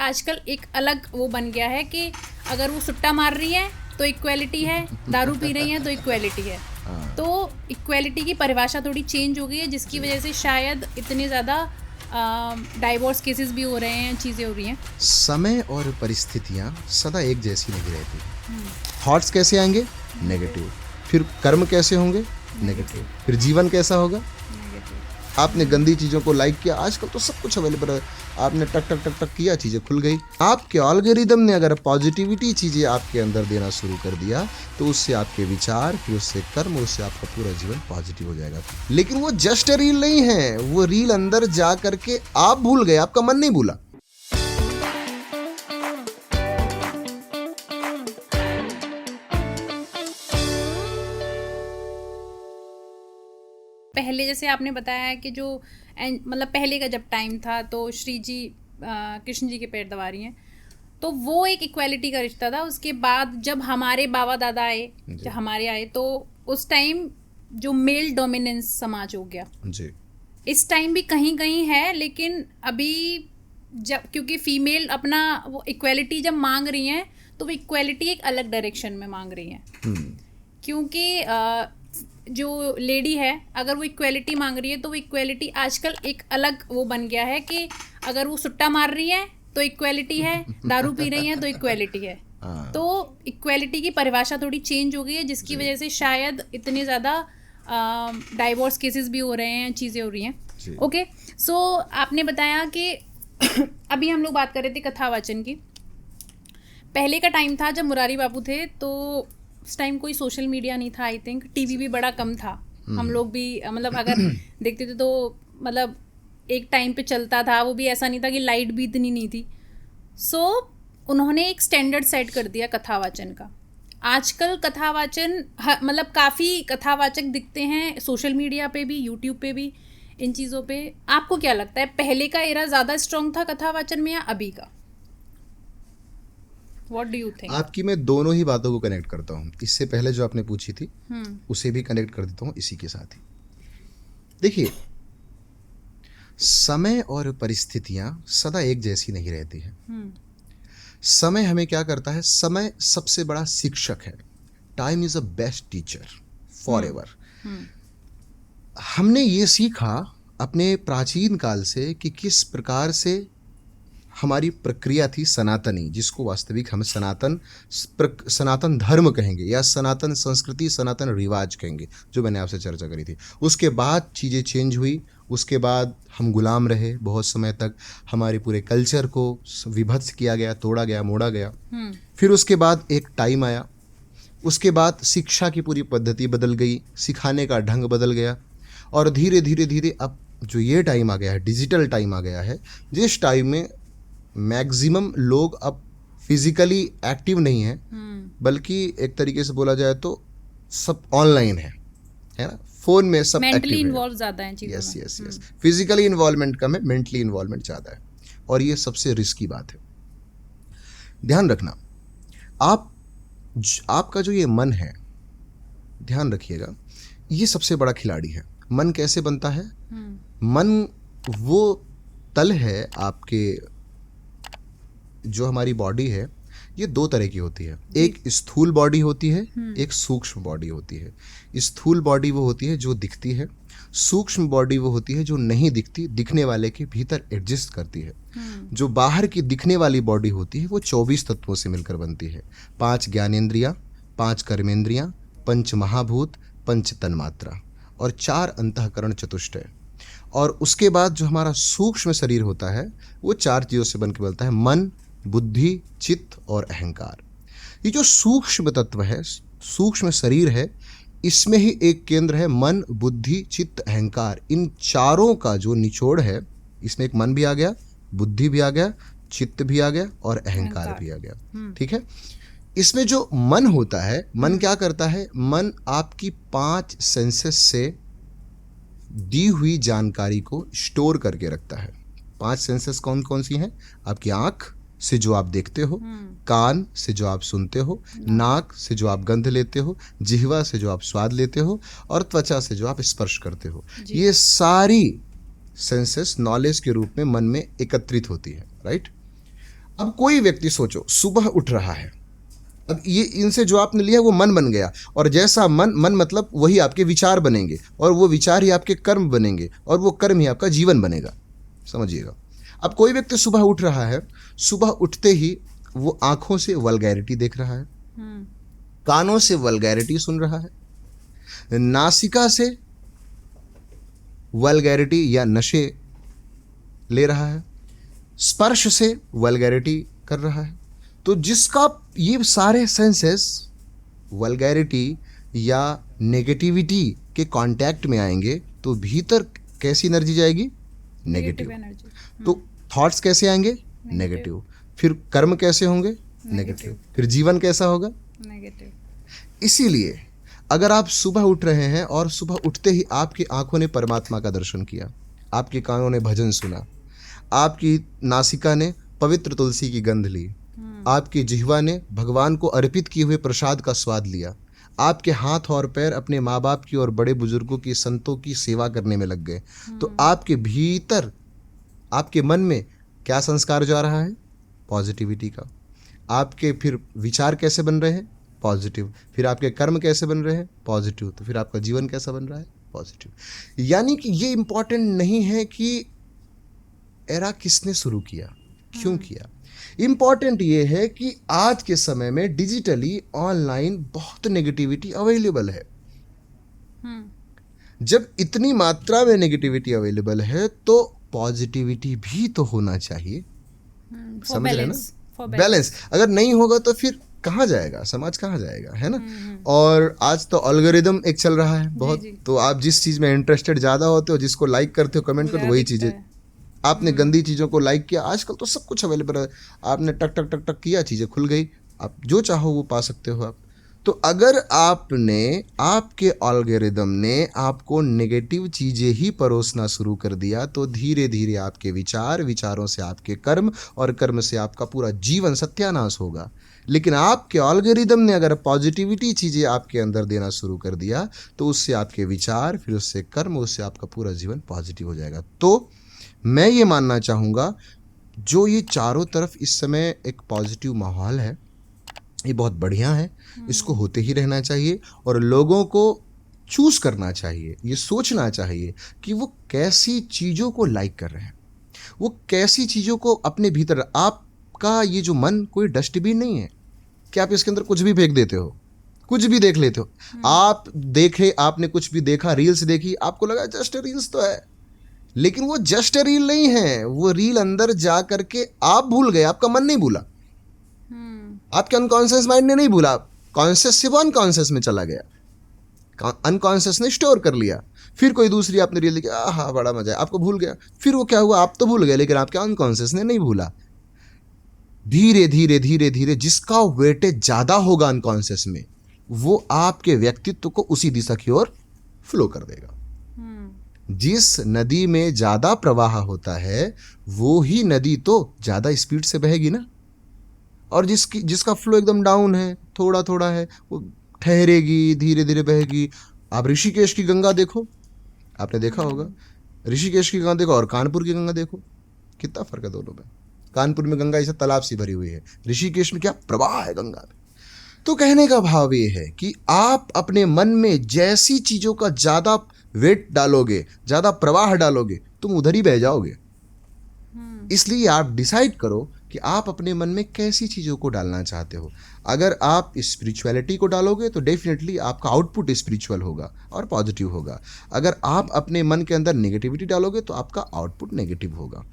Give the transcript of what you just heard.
आजकल एक अलग वो बन गया है कि अगर वो सुट्टा मार रही है तो इक्वालिटी है, दारू पी रही है तो इक्वालिटी है। तो इक्वालिटी की परिभाषा थोड़ी चेंज हो गई है, जिसकी वजह से शायद इतने ज़्यादा डाइवोर्स केसेस भी हो रहे हैं, चीज़ें हो रही हैं। समय और परिस्थितियाँ सदा एक जैसी नहीं रहती। थॉट्स कैसे आएंगे? नेगेटिव। फिर कर्म कैसे होंगे? नेगेटिव। फिर जीवन कैसा होगा? आपने गंदी चीज़ों को लाइक किया, आजकल तो सब कुछ अवेलेबल है, आपने टक टक टक टक किया, चीज़ें खुल गई। आपके एल्गोरिदम ने अगर पॉजिटिविटी चीज़ें आपके अंदर देना शुरू कर दिया तो उससे आपके विचार, फिर उससे कर्म, उससे आपका पूरा जीवन पॉजिटिव हो जाएगा। लेकिन वो जस्ट रील नहीं है, वो रील अंदर जा करके आप भूल गए, आपका मन नहीं भूला। पहले जैसे आपने बताया कि जो मतलब पहले का जब टाइम था तो श्री जी कृष्ण जी के पैर दबा रही हैं, तो वो एक इक्वालिटी का रिश्ता था। उसके बाद जब हमारे बाबा दादा आए, जब हमारे आए, तो उस टाइम जो मेल डोमिनेंस समाज हो गया जी। इस टाइम भी कहीं कहीं है, लेकिन अभी जब क्योंकि फीमेल अपना वो इक्वालिटी जब मांग रही हैं तो वो इक्वालिटी एक अलग डायरेक्शन में मांग रही हैं। क्योंकि जो लेडी है अगर वो इक्वालिटी मांग रही है तो वो इक्वालिटी आजकल एक अलग वो बन गया है कि अगर वो सुट्टा मार रही है तो इक्वालिटी है, दारू पी रही है तो इक्वालिटी है। तो इक्वालिटी की परिभाषा थोड़ी चेंज हो गई है, जिसकी वजह से शायद इतने ज़्यादा डाइवोर्स केसेस भी हो रहे हैं, चीज़ें हो रही हैं। ओके, सो आपने बताया कि अभी हम लोग बात कर रहे थे कथावाचन की। पहले का टाइम था जब मुरारी बाबू थे, तो उस टाइम कोई सोशल मीडिया नहीं था, आई थिंक टीवी भी बड़ा कम था। हम लोग भी मतलब अगर देखते थे तो मतलब एक टाइम पे चलता था, वो भी ऐसा नहीं था कि लाइट भी इतनी नहीं थी। सो उन्होंने एक स्टैंडर्ड सेट कर दिया कथावाचन का। आजकल कथावाचन मतलब काफ़ी कथावाचक दिखते हैं सोशल मीडिया पे भी, यूट्यूब पे भी, इन चीज़ों पे। आपको क्या लगता है, पहले का एरा ज़्यादा स्ट्रॉन्ग था कथावाचन में या अभी का? What do you think? आपकी मैं दोनों ही बातों को कनेक्ट करता हूँ। इससे पहले जो आपने पूछी थी उसे भी कनेक्ट कर देता हूँ इसी के साथ ही। देखिए, समय और परिस्थितियां सदा एक जैसी नहीं रहती है। समय हमें क्या करता है? समय सबसे बड़ा शिक्षक है। Time is a best teacher for ever. हमने ये सीखा अपने प्राचीन काल से कि किस प्रकार से हमारी प्रक्रिया थी सनातनी, जिसको वास्तविक हम सनातन धर्म कहेंगे या सनातन संस्कृति, सनातन रिवाज कहेंगे, जो मैंने आपसे चर्चा करी थी। उसके बाद चीज़ें चेंज हुई, उसके बाद हम गुलाम रहे बहुत समय तक, हमारे पूरे कल्चर को विभत्स किया गया, तोड़ा गया, मोड़ा गया। फिर उसके बाद एक टाइम आया, उसके बाद शिक्षा की पूरी पद्धति बदल गई, सिखाने का ढंग बदल गया, और धीरे धीरे धीरे अब जो ये टाइम आ गया है, डिजिटल टाइम आ गया है, जिस टाइम में मैक्सिमम लोग अब फिजिकली एक्टिव नहीं है, बल्कि एक तरीके से बोला जाए तो सब ऑनलाइन है ना, फोन में सब मेंटली इन्वॉल्व ज़्यादा है चीज़ों में। यस। फिजिकली इन्वॉल्वमेंट कम है, मेंटली इन्वॉल्वमेंट ज़्यादा है, और ये सबसे रिस्की बात है। ध्यान रखना, आपका जो ये मन है, ध्यान रखिएगा, ये सबसे बड़ा खिलाड़ी है। मन कैसे बनता है? मन वो तल है आपके, जो हमारी बॉडी है ये दो तरह की होती है। एक स्थूल बॉडी होती है, एक सूक्ष्म बॉडी होती है। स्थूल बॉडी वो होती है जो दिखती है, सूक्ष्म बॉडी वो होती है जो नहीं दिखती, दिखने वाले के भीतर एडजस्ट करती है। जो बाहर की दिखने वाली बॉडी होती है वो 24 तत्वों से मिलकर बनती है। 5 ज्ञानेंद्रियां, 5 कर्मेंद्रियां, 5 महाभूत, 5 तन्मात्रा और 4 अंतःकरण चतुष्टय। और उसके बाद जो हमारा सूक्ष्म शरीर होता है वो 4 चीज़ों से बनकर बनता है, मन, बुद्धि, चित्त और अहंकार। ये जो सूक्ष्म तत्व है, सूक्ष्म शरीर है, इसमें ही एक केंद्र है मन, बुद्धि, चित्त, अहंकार। इन चारों का जो निचोड़ है, इसमें एक मन भी आ गया, बुद्धि भी आ गया, चित्त भी आ गया और अहंकार भी आ गया। ठीक है। इसमें जो मन होता है, मन क्या करता है? मन आपकी 5 सेंसेस से दी हुई जानकारी को स्टोर करके रखता है। 5 सेंसेस कौन कौन सी हैं? आपकी आंख से जो आप देखते हो, कान से जो आप सुनते हो, नाक से जो आप गंध लेते हो, जिह्वा से जो आप स्वाद लेते हो, और त्वचा से जो आप स्पर्श करते हो। ये सारी सेंसेस नॉलेज के रूप में मन में एकत्रित होती है, राइट। अब कोई व्यक्ति सोचो सुबह उठ रहा है, अब ये इनसे जो आपने लिया वो मन बन गया, और जैसा मन मतलब वही आपके विचार बनेंगे, और वो विचार ही आपके कर्म बनेंगे, और वो कर्म ही आपका जीवन बनेगा। समझिएगा। अब कोई व्यक्ति सुबह उठ रहा है, सुबह उठते ही वो आंखों से वल्गैरिटी देख रहा है, कानों से वल्गैरिटी सुन रहा है, नासिका से वल्गैरिटी या नशे ले रहा है, स्पर्श से वल्गैरिटी कर रहा है। तो जिसका ये सारे सेंसेस वल्गैरिटी या नेगेटिविटी के कांटेक्ट में आएंगे तो भीतर कैसी एनर्जी जाएगी? Negative energy. तो थॉट्स कैसे आएंगे? नेगेटिव। फिर कर्म कैसे होंगे? नेगेटिव। फिर जीवन कैसा होगा? नेगेटिव। इसीलिए अगर आप सुबह उठ रहे हैं और सुबह उठते ही आपकी आंखों ने परमात्मा का दर्शन किया, आपके कानों ने भजन सुना, आपकी नासिका ने पवित्र तुलसी की गंध ली, आपकी जिह्वा ने भगवान को अर्पित किए हुए प्रसाद का स्वाद लिया, आपके हाथ और पैर अपने माँ बाप की और बड़े बुजुर्गों की, संतों की सेवा करने में लग गए, तो आपके भीतर, आपके मन में क्या संस्कार जा रहा है? पॉजिटिविटी का। आपके फिर विचार कैसे बन रहे हैं? पॉजिटिव। फिर आपके कर्म कैसे बन रहे हैं? पॉजिटिव। तो फिर आपका जीवन कैसा बन रहा है? पॉजिटिव। यानी कि ये इंपॉर्टेंट नहीं है कि एरा किसने शुरू किया, क्यों किया। इंपॉर्टेंट ये है कि आज के समय में डिजिटली ऑनलाइन बहुत नेगेटिविटी अवेलेबल है। जब इतनी मात्रा में नेगेटिविटी अवेलेबल है तो पॉजिटिविटी भी तो होना चाहिए। समझ रहे हैं ना? बैलेंस अगर नहीं होगा तो फिर कहाँ जाएगा समाज, कहाँ जाएगा, है ना। और आज तो एल्गोरिदम एक चल रहा है बहुत, तो आप जिस चीज में इंटरेस्टेड ज्यादा होते हो, जिसको लाइक करते हो, कमेंट करते हो, वही चीजें। आपने गंदी चीज़ों को लाइक किया, आजकल तो सब कुछ अवेलेबल है, आपने टक टक टक टक किया, चीज़ें खुल गई, आप जो चाहो वो पा सकते हो आप। तो अगर आपके एल्गोरिदम ने आपको नेगेटिव चीज़ें ही परोसना शुरू कर दिया तो धीरे धीरे आपके विचारों से आपके कर्म, और कर्म से आपका पूरा जीवन सत्यानाश होगा। लेकिन आपके एल्गोरिदम ने अगर पॉजिटिविटी चीज़ें आपके अंदर देना शुरू कर दिया तो उससे आपके विचार, फिर उससे कर्म, उससे आपका पूरा जीवन पॉजिटिव हो जाएगा। तो मैं ये मानना चाहूँगा जो ये चारों तरफ इस समय एक पॉजिटिव माहौल है, ये बहुत बढ़िया है, इसको होते ही रहना चाहिए, और लोगों को चूज़ करना चाहिए, ये सोचना चाहिए कि वो कैसी चीज़ों को लाइक कर रहे हैं, वो कैसी चीज़ों को अपने भीतर। आपका ये जो मन कोई डस्टबिन नहीं है कि आप इसके अंदर कुछ भी फेंक देते हो, कुछ भी देख लेते हो। आपने कुछ भी देखा, रील्स देखी, आपको लगा जस्ट रील्स तो है, लेकिन वो जस्ट रील नहीं है, वो रील अंदर जा करके आप भूल गए, आपका मन नहीं भूला, आपके अनकॉन्शियस माइंड ने नहीं भूला, कॉन्शियस से वो अनकॉन्शियस में चला गया, अनकॉन्शियस ने स्टोर कर लिया। फिर कोई दूसरी आपने रील देखी, हाँ बड़ा मजा है, आपको भूल गया। फिर वो क्या हुआ, आप तो भूल गए लेकिन आपके अनकॉन्शियस ने नहीं भूला। धीरे धीरे धीरे धीरे जिसका वेटेज ज्यादा होगा अनकॉन्शियस में, वो आपके व्यक्तित्व को उसी दिशा की ओर फ्लो कर देगा। जिस नदी में ज्यादा प्रवाह होता है वो ही नदी तो ज्यादा स्पीड से बहेगी ना, और जिसका फ्लो एकदम डाउन है, थोड़ा थोड़ा है, वो ठहरेगी, धीरे धीरे बहेगी। आप ऋषिकेश की गंगा देखो, आपने देखा होगा, ऋषिकेश की गंगा देखो और कानपुर की गंगा देखो, कितना फर्क है दोनों में। कानपुर में गंगा ऐसा तालाब सी भरी हुई है, ऋषिकेश में क्या प्रवाह है गंगा में। तो कहने का भाव ये है कि आप अपने मन में जैसी चीजों का ज्यादा वेट डालोगे, ज्यादा प्रवाह डालोगे, तुम उधर ही बह जाओगे। इसलिए आप डिसाइड करो कि आप अपने मन में कैसी चीजों को डालना चाहते हो। अगर आप स्पिरिचुअलिटी को डालोगे तो डेफिनेटली आपका आउटपुट स्पिरिचुअल होगा और पॉजिटिव होगा। अगर आप अपने मन के अंदर नेगेटिविटी डालोगे तो आपका आउटपुट नेगेटिव होगा।